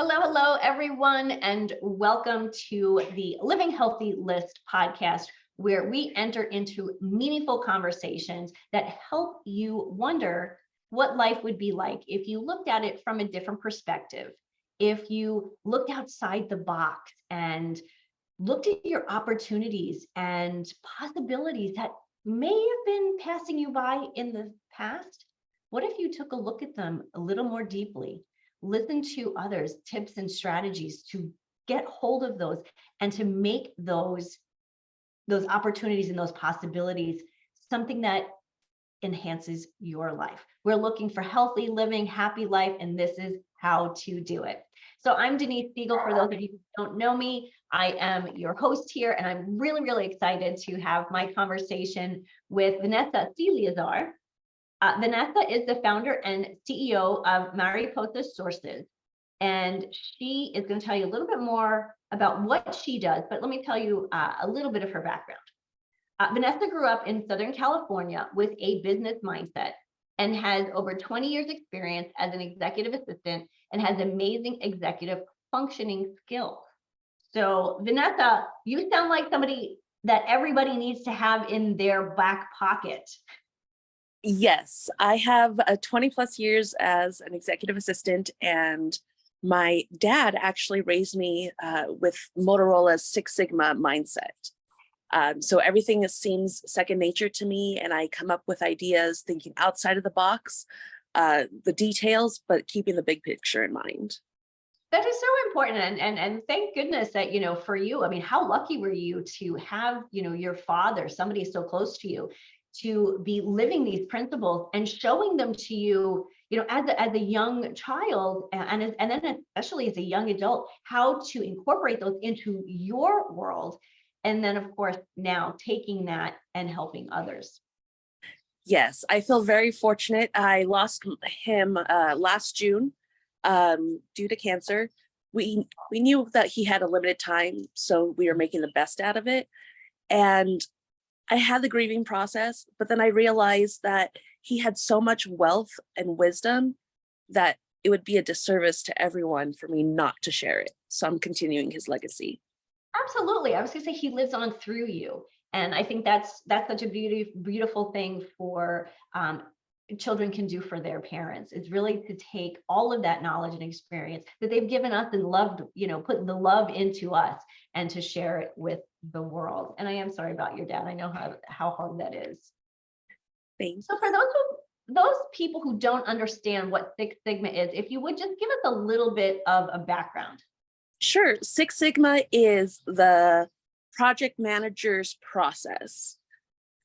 Hello, everyone, and welcome to the Living Healthy List podcast, where we enter into meaningful conversations that help you wonder what life would be like if you looked at it from a different perspective, if you looked outside the box and looked at your opportunities and possibilities that may have been passing you by in the past. What if you took a look at them a little more deeply? Listen to others' tips and strategies to get hold of those and to make those opportunities and those possibilities something that enhances your life. We're looking for healthy living, happy life, and this is how to do it. So I'm Denise Siegel. For those of you who don't know me, I am your host here, and I'm really excited to have my conversation with Vanessa Siliezar. Vanessa is the founder and CEO of Mariposa Sources, and she is going to tell you a little bit more about what she does, but let me tell you a little bit of her background. Vanessa grew up in Southern California with a business mindset and has over 20 years experience as an executive assistant and has amazing executive functioning skills. So Vanessa, you sound like somebody that everybody needs to have in their back pocket. Yes, I have 20 plus years as an executive assistant, and my dad actually raised me with Motorola's Six Sigma mindset. So everything seems second nature to me, and I come up with ideas thinking outside of the box, the details, but keeping the big picture in mind. That is so important. And thank goodness that, for you, I mean, how lucky were you to have, your father, somebody so close to you, to be living these principles and showing them to you, as a young child, and then especially as a young adult, how to incorporate those into your world. And then, of course, now taking that and helping others. Yes, I feel very fortunate. I lost him last June due to cancer. We knew that he had a limited time, so we were making the best out of it. And I had the grieving process, but then I realized that he had so much wealth and wisdom that it would be a disservice to everyone for me not to share it. So I'm continuing his legacy. Absolutely. I was going to say he lives on through you. And I think that's such a beautiful thing for children can do for their parents. It's really to take all of that knowledge and experience that they've given us and loved, put the love into us and to share it with the world. And I am sorry about your dad. I know how hard that is. Thanks. So for those people who don't understand what Six Sigma is, if you would just give us a little bit of a background. Sure. Six Sigma is the project manager's process.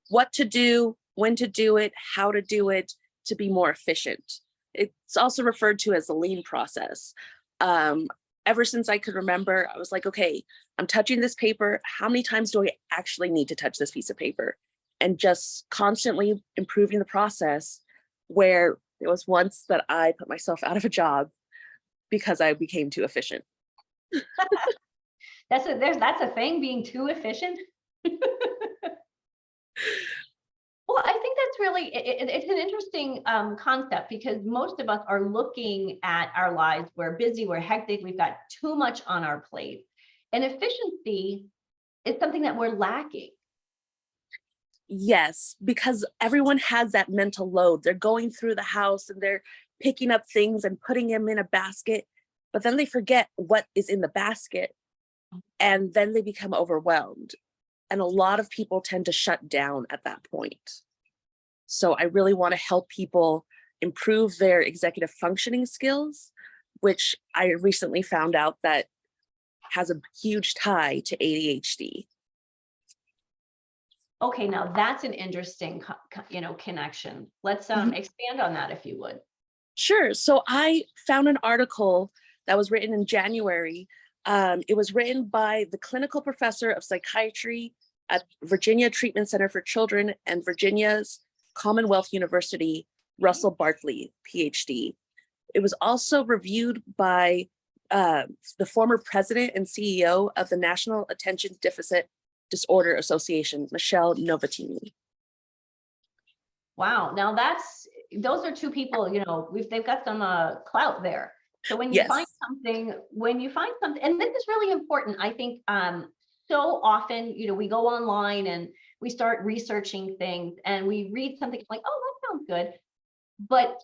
What to do, when to do it, how to do it to be more efficient. It's also referred to as the lean process. Ever since I could remember, I was like, okay, I'm touching this paper. How many times do I actually need to touch this piece of paper? And just constantly improving the process, where there was once that I put myself out of a job because I became too efficient. That's a thing, being too efficient. Well, I think that's really, it's an interesting concept, because most of us are looking at our lives. We're busy, we're hectic, we've got too much on our plate. And efficiency is something that we're lacking. Yes, because everyone has that mental load. They're going through the house and they're picking up things and putting them in a basket, but then they forget what is in the basket, and then they become overwhelmed. And a lot of people tend to shut down at that point. So I really want to help people improve their executive functioning skills, which I recently found out that has a huge tie to ADHD. Okay, now that's an interesting, connection. Let's expand on that, if you would. Sure. So I found an article that was written in January. It was written by the clinical professor of psychiatry at Virginia Treatment Center for Children and Virginia's Commonwealth University, Russell Barkley, PhD. It was also reviewed by the former president and CEO of the National Attention Deficit Disorder Association, Michelle Novatini. Wow. Now those are two people, they've got some clout there. So when you find Yes. something, and this is really important, I think, so often, we go online and we start researching things and we read something like, oh, that sounds good. But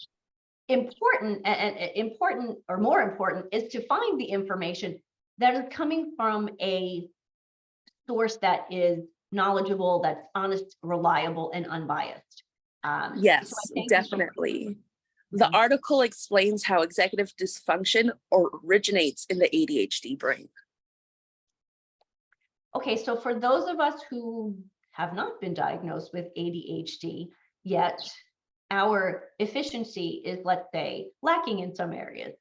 important and important, or more important, is to find the information that is coming from a source that is knowledgeable, that's honest, reliable, and unbiased. So I Yes, thank you for. definitely. The article explains how executive dysfunction originates in the ADHD brain. Okay, so for those of us who have not been diagnosed with ADHD yet, our efficiency is, let's say, lacking in some areas.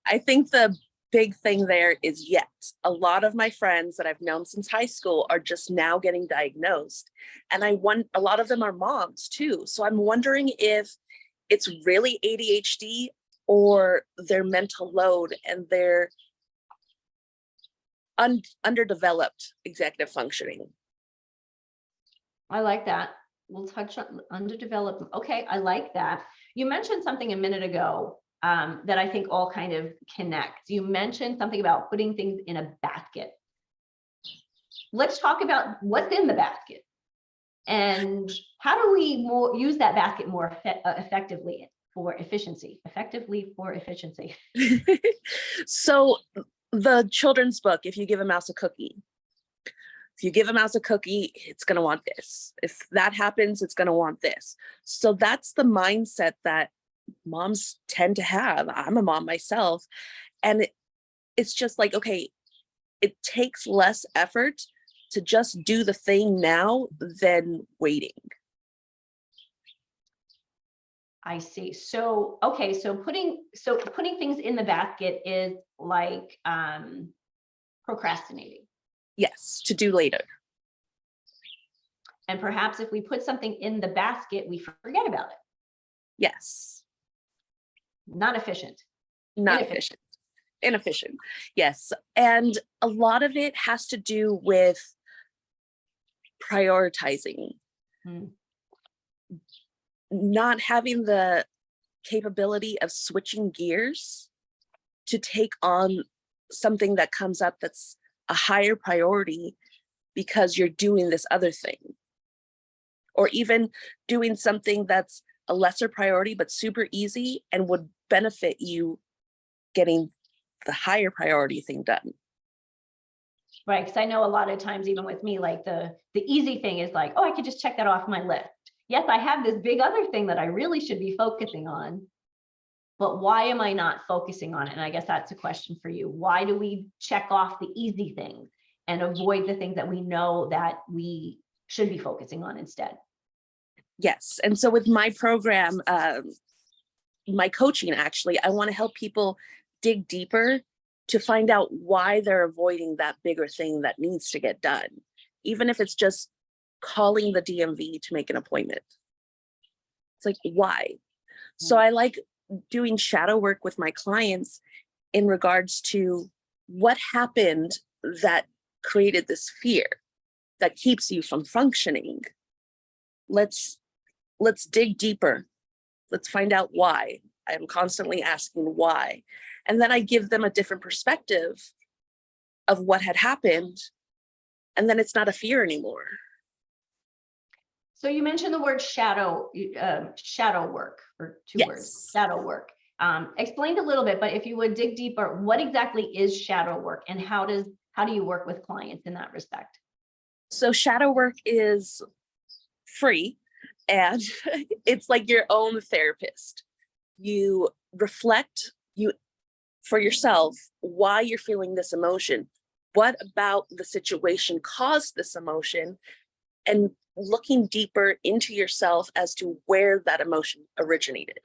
I think the big thing there is yet. A lot of my friends that I've known since high school are just now getting diagnosed. And a lot of them are moms too. So I'm wondering if it's really ADHD or their mental load and their underdeveloped executive functioning. I like that. We'll touch on underdeveloped. Okay, I like that. You mentioned something a minute ago that I think all kind of connects. You mentioned something about putting things in a basket. Let's talk about what's in the basket and how do we use that basket more effectively for efficiency. So the children's book, if you give a mouse a cookie, it's going to want this. If that happens, it's going to want this. So that's the mindset that moms tend to have. I'm a mom myself. And it's just like, okay, it takes less effort to just do the thing now than waiting. I see. So, okay. So putting things in the basket is like procrastinating. Yes, to do later. And perhaps if we put something in the basket, we forget about it. Yes. Not efficient. Inefficient. Yes. And a lot of it has to do with prioritizing. Not having the capability of switching gears to take on something that comes up that's a higher priority because you're doing this other thing. Or even doing something that's a lesser priority but super easy and would benefit you getting the higher priority thing done. Right, because I know a lot of times, even with me, like the easy thing is like, oh, I could just check that off my list. Yes, I have this big other thing that I really should be focusing on, but why am I not focusing on it? And I guess that's a question for you. Why do we check off the easy things and avoid the things that we know that we should be focusing on instead? Yes, and so with my program, my coaching, actually, I want to help people dig deeper to find out why they're avoiding that bigger thing that needs to get done, even if it's just calling the DMV to make an appointment. It's like, why? So I like doing shadow work with my clients in regards to what happened that created this fear that keeps you from functioning. Let's dig deeper. Let's find out why. I'm constantly asking why. And then I give them a different perspective of what had happened. And then it's not a fear anymore. So you mentioned the word shadow work, or two words, shadow work. Explained a little bit, but if you would dig deeper, what exactly is shadow work and how do you work with clients in that respect? So shadow work is free and it's like your own therapist. You reflect for yourself why you're feeling this emotion. What about the situation caused this emotion? And looking deeper into yourself as to where that emotion originated.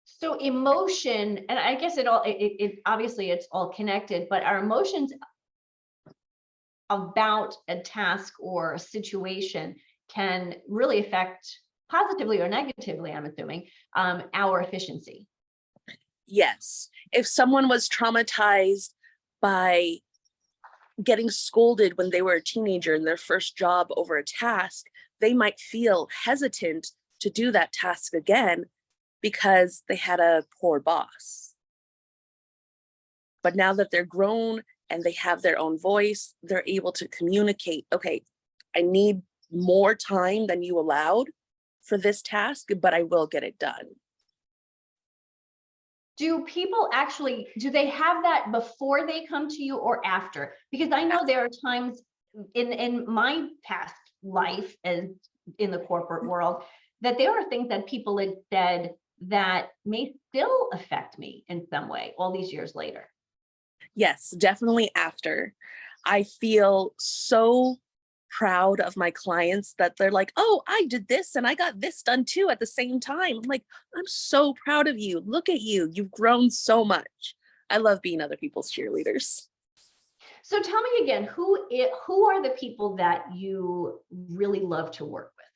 So emotion, and I guess it obviously it's all connected, but our emotions about a task or a situation can really affect positively or negatively, I'm assuming, our efficiency. Yes. If someone was traumatized by getting scolded when they were a teenager in their first job over a task, they might feel hesitant to do that task again because they had a poor boss. But now that they're grown and they have their own voice, they're able to communicate, okay, I need more time than you allowed for this task, but I will get it done. Do people actually, do they have that before they come to you or after? Because I know there are times in my past life as in the corporate world, that there are things that people had said that may still affect me in some way all these years later. Yes, definitely after. I feel so proud of my clients that they're like, oh, I did this and I got this done too at the same time. I'm like, I'm so proud of you. Look at you. You've grown so much. I love being other people's cheerleaders. So tell me again, who are the people that you really love to work with?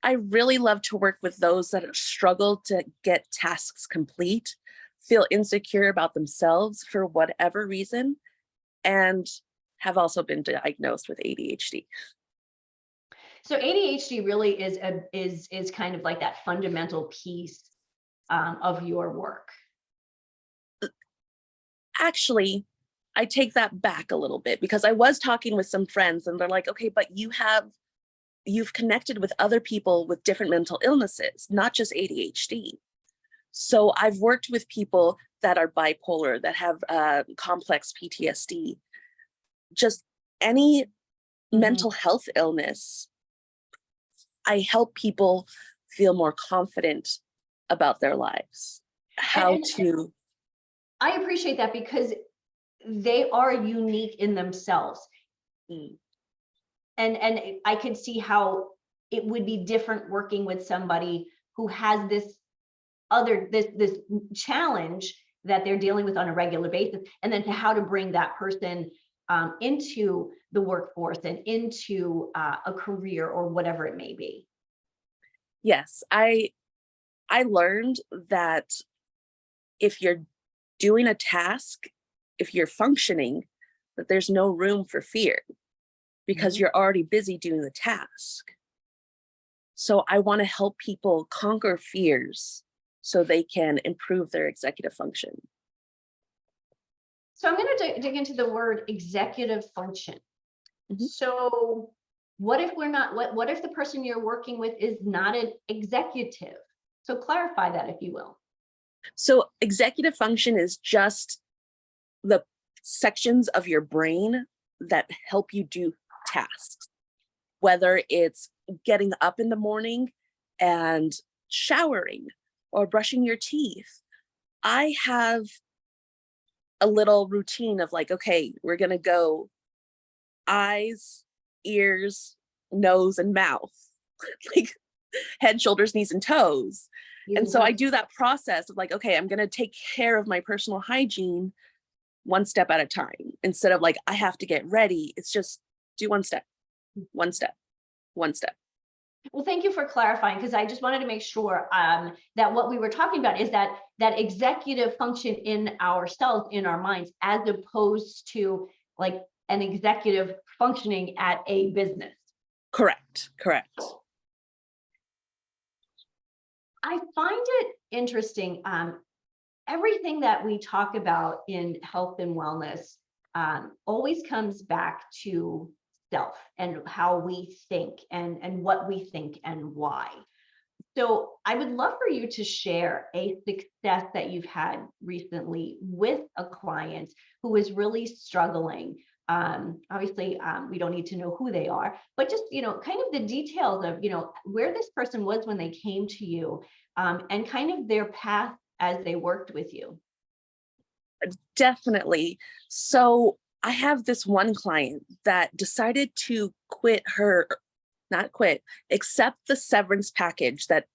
I really love to work with those that struggle to get tasks complete, feel insecure about themselves for whatever reason, and have also been diagnosed with ADHD. So ADHD really is kind of like that fundamental piece of your work. Actually, I take that back a little bit because I was talking with some friends and they're like, okay, but you've connected with other people with different mental illnesses, not just ADHD. So I've worked with people that are bipolar, that have complex PTSD, just any mental health illness. I help people feel more confident about their lives, how to. I appreciate that because they are unique in themselves. Mm. And I could see how it would be different working with somebody who has this challenge that they're dealing with on a regular basis, and then to how to bring that person into the workforce and into a career or whatever it may be. Yes, I learned that if you're doing a task, if you're functioning, that there's no room for fear because you're already busy doing the task. So I want to help people conquer fears so they can improve their executive function. So I'm going to dig into the word executive function. So what if we're not, what if the person you're working with is not an executive? So clarify that, if you will. So executive function is just the sections of your brain that help you do tasks, whether it's getting up in the morning and showering or brushing your teeth. I have a little routine of like, okay, we're going to go eyes, ears, nose, and mouth, like head, shoulders, knees, and toes. And so I do that process of like, okay, I'm going to take care of my personal hygiene one step at a time instead of like, I have to get ready. It's just do one step, one step, one step. Well, thank you for clarifying, because I just wanted to make sure that what we were talking about is that executive function in ourselves, in our minds, as opposed to like an executive functioning at a business. Correct. I find it interesting. Everything that we talk about in health and wellness always comes back to self and how we think and what we think and why. So I would love for you to share a success that you've had recently with a client who is really struggling. Obviously, we don't need to know who they are, but just, kind of the details of, where this person was when they came to you, and kind of their path as they worked with you. Definitely. So I have this one client that decided to accept the severance package that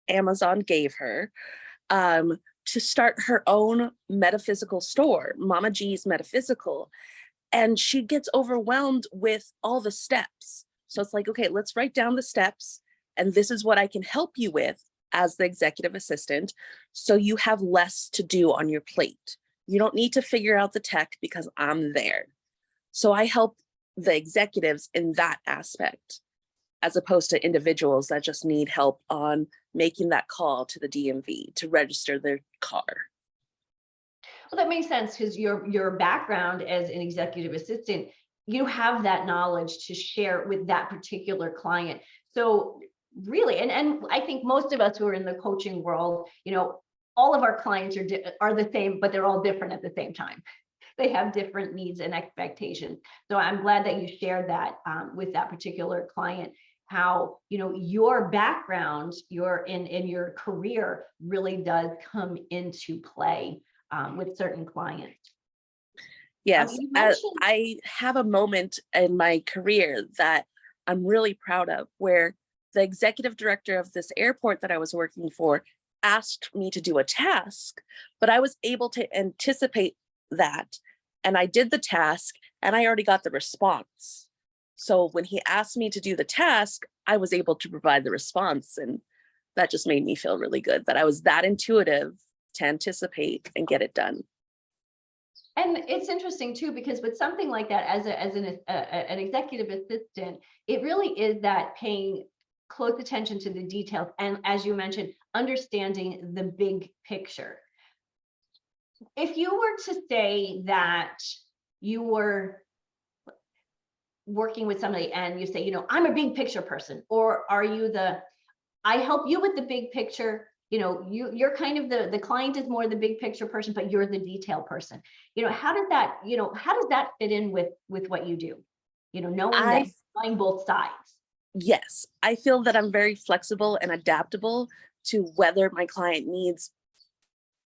Amazon gave her, to start her own metaphysical store, Mama G's Metaphysical. And she gets overwhelmed with all the steps. So it's like, okay, let's write down the steps. And this is what I can help you with as the executive assistant. So you have less to do on your plate. You don't need to figure out the tech because I'm there. So I help the executives in that aspect. as opposed to individuals that just need help on making that call to the DMV to register their car. Well, that makes sense because your background as an executive assistant, you have that knowledge to share with that particular client. So really, and I think most of us who are in the coaching world, all of our clients are the same, but they're all different at the same time. They have different needs and expectations. So I'm glad that you shared that with that particular client, how your background, in your career really does come into play with certain clients. Yes, You mentioned, I have a moment in my career that I'm really proud of, where the executive director of this airport that I was working for asked me to do a task, but I was able to anticipate that. And I did the task and I already got the response. So when he asked me to do the task, I was able to provide the response. And that just made me feel really good that I was that intuitive to anticipate and get it done. and it's interesting too, because with something like that, as an executive assistant, it really is that paying close attention to the details. And as you mentioned, understanding the big picture. If you were to say that you were working with somebody and you say, I'm a big picture person, or are you I help you with the big picture, you're kind of the client is more the big picture person, but you're the detail person. How does that fit in with what you do? Knowing that you're buying both sides. Yes, I feel that I'm very flexible and adaptable to whether my client needs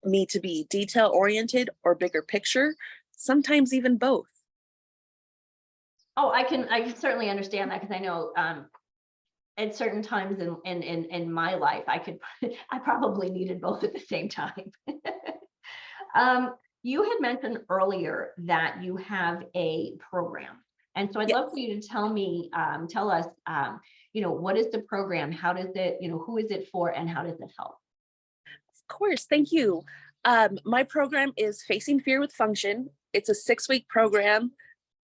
me to be detail oriented or bigger picture, sometimes even both. Oh, I can certainly understand that, because I know at certain times in my life, I probably needed both at the same time. You had mentioned earlier that you have a program. And so I'd love for you to tell us, what is the program? How does it, who is it for, and how does it help? Of course, thank you. My program is Facing Fear with Function. It's a 6-week program.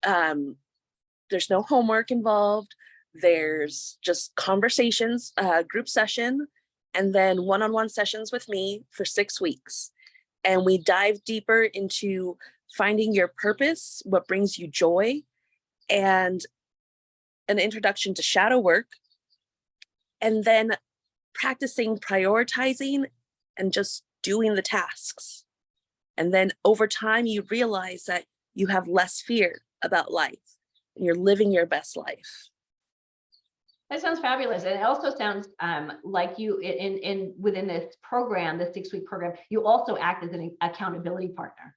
There's no homework involved. There's just conversations, group session, and then one-on-one sessions with me for 6 weeks. And we dive deeper into finding your purpose, what brings you joy, and an introduction to shadow work, and then practicing prioritizing and just doing the tasks. And then over time, you realize that you have less fear about life and you're living your best life. That sounds fabulous. And it also sounds like you within this program, the 6-week program, you also act as an accountability partner.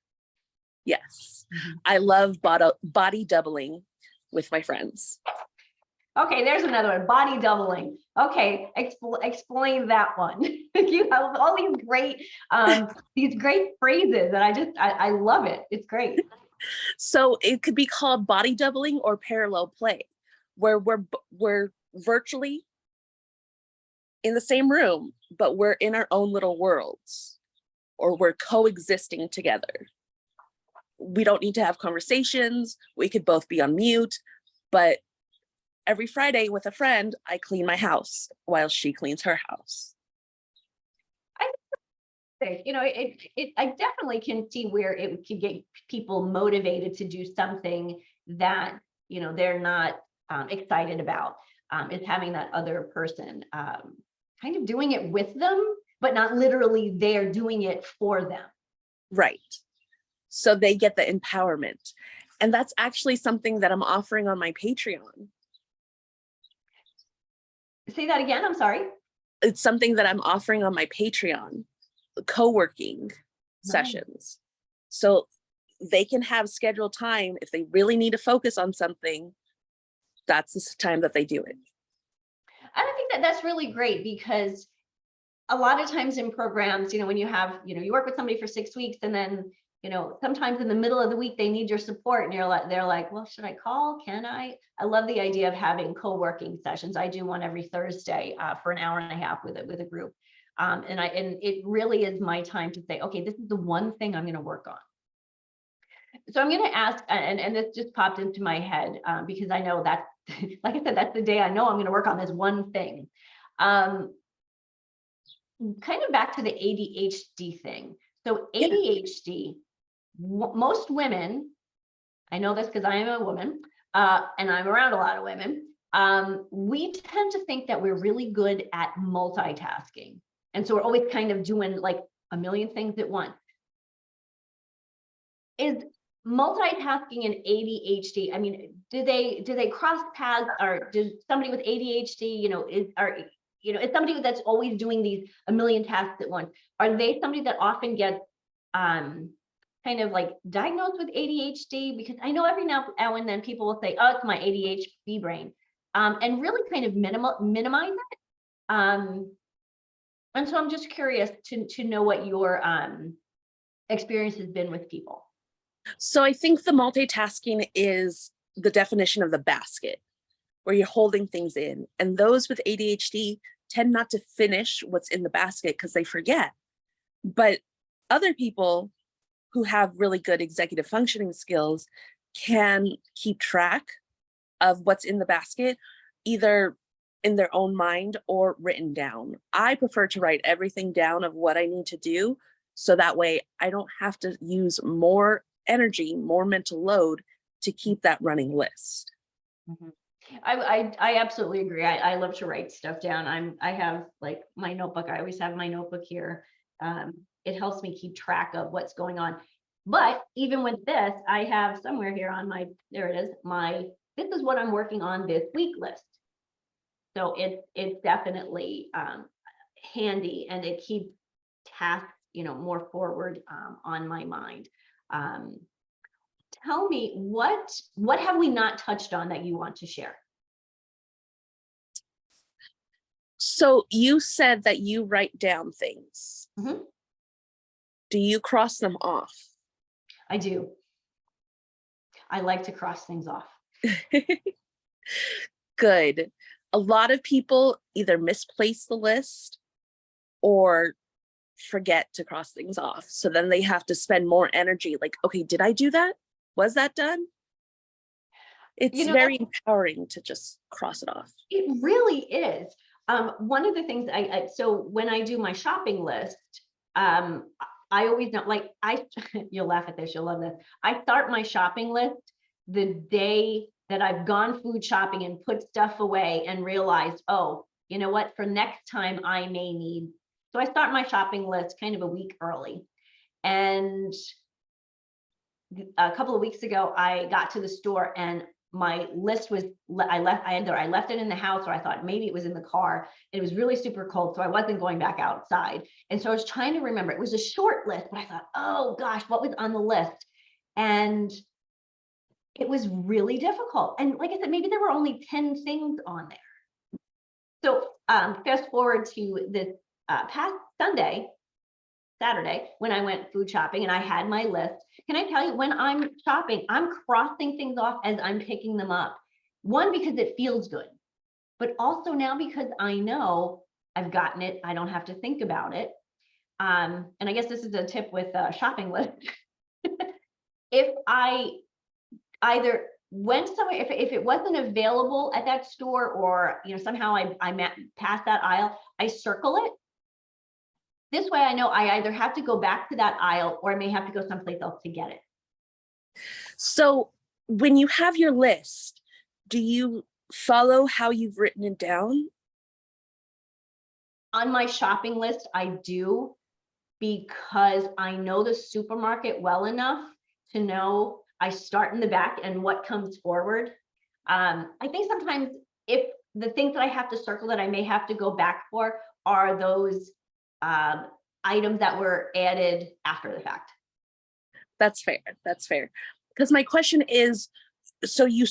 Yes. I love body doubling with my friends. Okay, there's another one, body doubling. Okay, explain that one. You have all these great phrases, and I love it. It's great. So it could be called body doubling or parallel play, where we're virtually in the same room, but we're in our own little worlds, or we're coexisting together. We don't need to have conversations. We could both be on mute, but every Friday with a friend, I clean my house while she cleans her house. I definitely can see where it could get people motivated to do something that, they're not excited about, is having that other person kind of doing it with them, but not literally they're doing it for them. Right. So they get the empowerment. And that's actually something that I'm offering on my Patreon. Say that again, I'm sorry. It's something that I'm offering on my Patreon, co-working sessions. So they can have scheduled time if they really need to focus on something. That's the time that they do it. I think that that's really great, because a lot of times in programs, when you have, you work with somebody for 6 weeks, and then, sometimes in the middle of the week, they need your support, and they're like, well, should I call? Can I? I love the idea of having co-working sessions. I do one every Thursday for an hour and a half with a group. And it really is my time to say, okay, this is the one thing I'm going to work on. So I'm going to ask, and this just popped into my head, because I know like I said, that's the day I know I'm going to work on this one thing. Kind of back to the ADHD thing. So Yeah. ADHD, most women, I know this because I am a woman, and I'm around a lot of women. We tend to think that we're really good at multitasking. And so we're always kind of doing like a million things at once. Is multitasking and ADHD, I mean, do they cross paths, or does somebody with ADHD, is somebody that's always doing these a million tasks at once? Are they somebody that often gets kind of like diagnosed with ADHD? Because I know every now and then people will say, oh, it's my ADHD brain, and really kind of minimize it. And so I'm just curious to know what your experience has been with people. So I think the multitasking is the definition of the basket, where you're holding things in. And those with ADHD tend not to finish what's in the basket because they forget. But other people who have really good executive functioning skills can keep track of what's in the basket, either in their own mind or written down. I prefer to write everything down of what I need to do, so that way I don't have to use more energy, more mental load to keep that running list. Mm-hmm. I absolutely agree. I love to write stuff down. I have like my notebook. I always have my notebook here. It helps me keep track of what's going on. But even with this, I have somewhere here on my, there it is, this is what I'm working on this week list. So it's definitely handy, and it keeps tasks, more forward on my mind. Tell me, what have we not touched on that you want to share? So you said that you write down things. Mm-hmm. Do you cross them off? I do. I like to cross things off. Good. A lot of people either misplace the list or forget to cross things off. So then they have to spend more energy. Like, okay, did I do that? Was that done? It's very empowering to just cross it off. It really is. One of the things so when I do my shopping list, I always know, like, you'll laugh at this, you'll love this. I start my shopping list the day that I've gone food shopping and put stuff away and realized, oh, you know what, for next time I may need. So I start my shopping list kind of a week early. And a couple of weeks ago, I got to the store and my list was, I left it in the house, or I thought maybe it was in the car. It was really super cold, so I wasn't going back outside. And so I was trying to remember. It was a short list, but I thought, oh gosh, what was on the list? And it was really difficult. And like I said, maybe there were only 10 things on there. So fast forward to this past Saturday, when I went food shopping and I had my list. Can I tell you, when I'm shopping, I'm crossing things off as I'm picking them up. One, because it feels good, but also now because I know I've gotten it, I don't have to think about it. And I guess this is a tip with shopping list. If I either went somewhere, if it wasn't available at that store, or somehow I passed that aisle, I circle it. This way I know I either have to go back to that aisle, or I may have to go someplace else to get it. So when you have your list, do you follow how you've written it down? On my shopping list, I do, because I know the supermarket well enough to know I start in the back and what comes forward. I think sometimes if the things that I have to circle that I may have to go back for are those items that were added after the fact. That's fair. That's fair. Because my question is, so you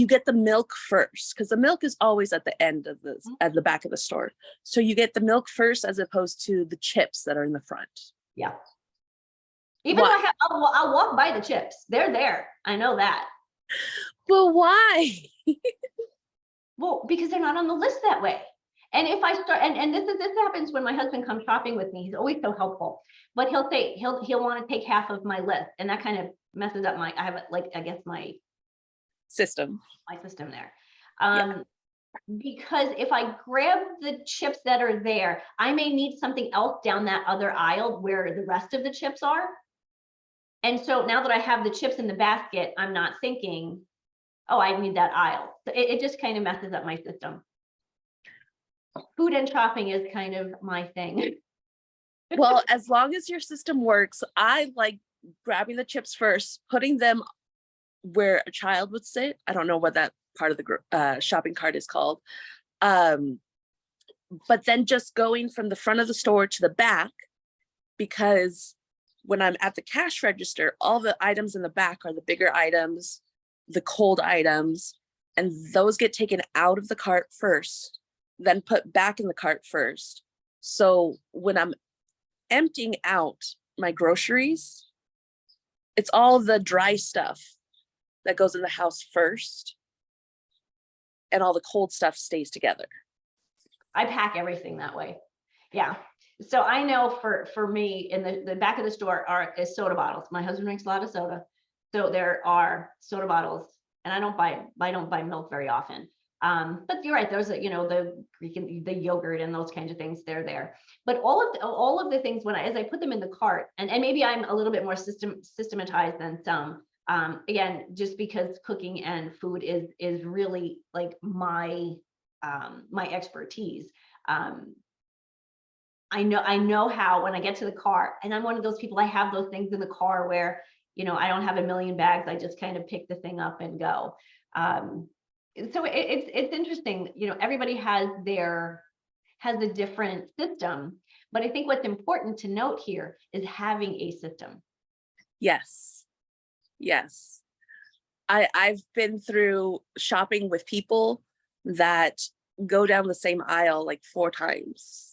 get the milk first, because the milk is always at the end of at the back of the store. So you get the milk first as opposed to the chips that are in the front. Yeah. Even though I'll walk by the chips. They're there. I know that. Well, why? Well, because they're not on the list that way. And if I start, and this happens when my husband comes shopping with me, he's always so helpful, but he'll say, he'll want to take half of my list. And that kind of messes up my system there. Because if I grab the chips that are there, I may need something else down that other aisle where the rest of the chips are. And so now that I have the chips in the basket, I'm not thinking, oh, I need that aisle. So it just kind of messes up my system. Food and shopping is kind of my thing. Well, as long as your system works, I like grabbing the chips first, putting them where a child would sit. I don't know what that part of the shopping cart is called. But then just going from the front of the store to the back, because when I'm at the cash register, all the items in the back are the bigger items, the cold items, and those get taken out of the cart first, then put back in the cart first. So when I'm emptying out my groceries, it's all the dry stuff that goes in the house first, and all the cold stuff stays together. I pack everything that way. Yeah. So I know for me, in the back of the store is soda bottles. My husband drinks a lot of soda. So there are soda bottles, and I don't buy milk very often. But you're right, those are, the yogurt and those kinds of things, they're there. But all of the things, as I put them in the cart, and maybe I'm a little bit more systematized than some, again, just because cooking and food is really like my expertise. I know how, when I get to the car, and I'm one of those people, I have those things in the car where, I don't have a million bags. I just kind of pick the thing up and go. So it's interesting, everybody has a different system, but I think what's important to note here is having a system. Yes. I've been through shopping with people that go down the same aisle like 4 times.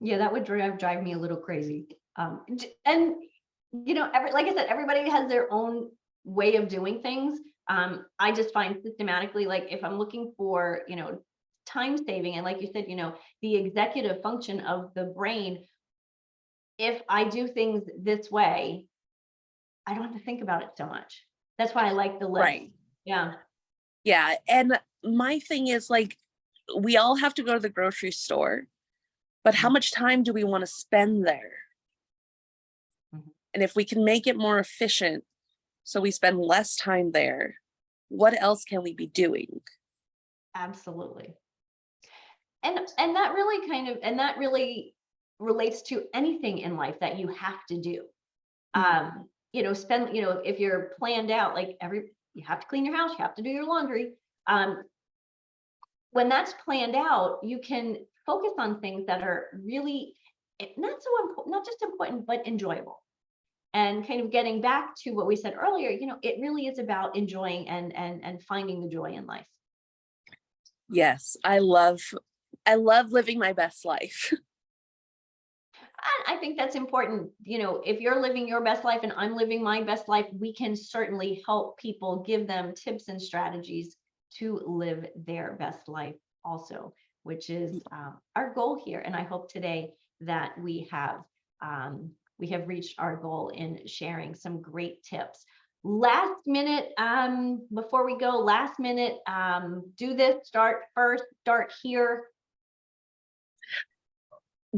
Yeah, that would drive me a little crazy. And like I said, everybody has their own way of doing things. I just find systematically, like if I'm looking for, time saving, and like you said, the executive function of the brain, if I do things this way, I don't have to think about it so much. That's why I like the list. Right. Yeah. And my thing is, like, we all have to go to the grocery store, but how much time do we want to spend there? Mm-hmm. And if we can make it more efficient, so we spend less time there, what else can we be doing? Absolutely. And that really relates to anything in life that you have to do. If you're planned out, like you have to clean your house, you have to do your laundry. When that's planned out, you can focus on things that are really not so important, not just important, but enjoyable. And kind of getting back to what we said earlier, it really is about enjoying and finding the joy in life. Yes, I love living my best life. I think that's important. If you're living your best life and I'm living my best life, we can certainly help people, give them tips and strategies to live their best life also, which is our goal here. And I hope today that we have reached our goal in sharing some great tips. Last minute, before we go, do this, start first, start here.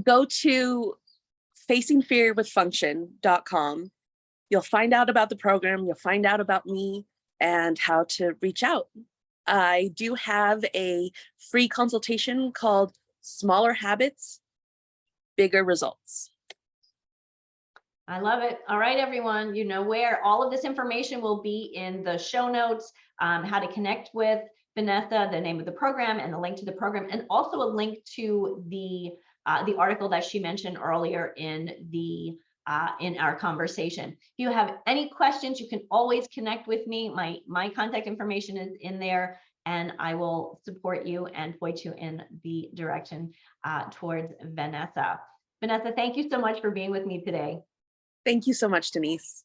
Go to facingfearwithfunction.com. You'll find out about the program, you'll find out about me and how to reach out. I do have a free consultation called Smaller Habits, Bigger Results. I love it. All right, everyone, where all of this information will be in the show notes, how to connect with Vanessa, the name of the program and the link to the program, and also a link to the article that she mentioned earlier in our conversation. If you have any questions, you can always connect with me. My contact information is in there, and I will support you and point you in the direction towards Vanessa. Vanessa, thank you so much for being with me today. Thank you so much, Denise.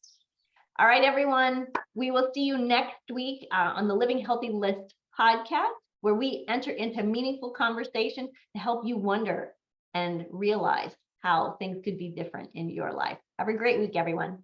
All right, everyone. We will see you next week on the Living Healthy List podcast, where we enter into meaningful conversation to help you wonder and realize how things could be different in your life. Have a great week, everyone.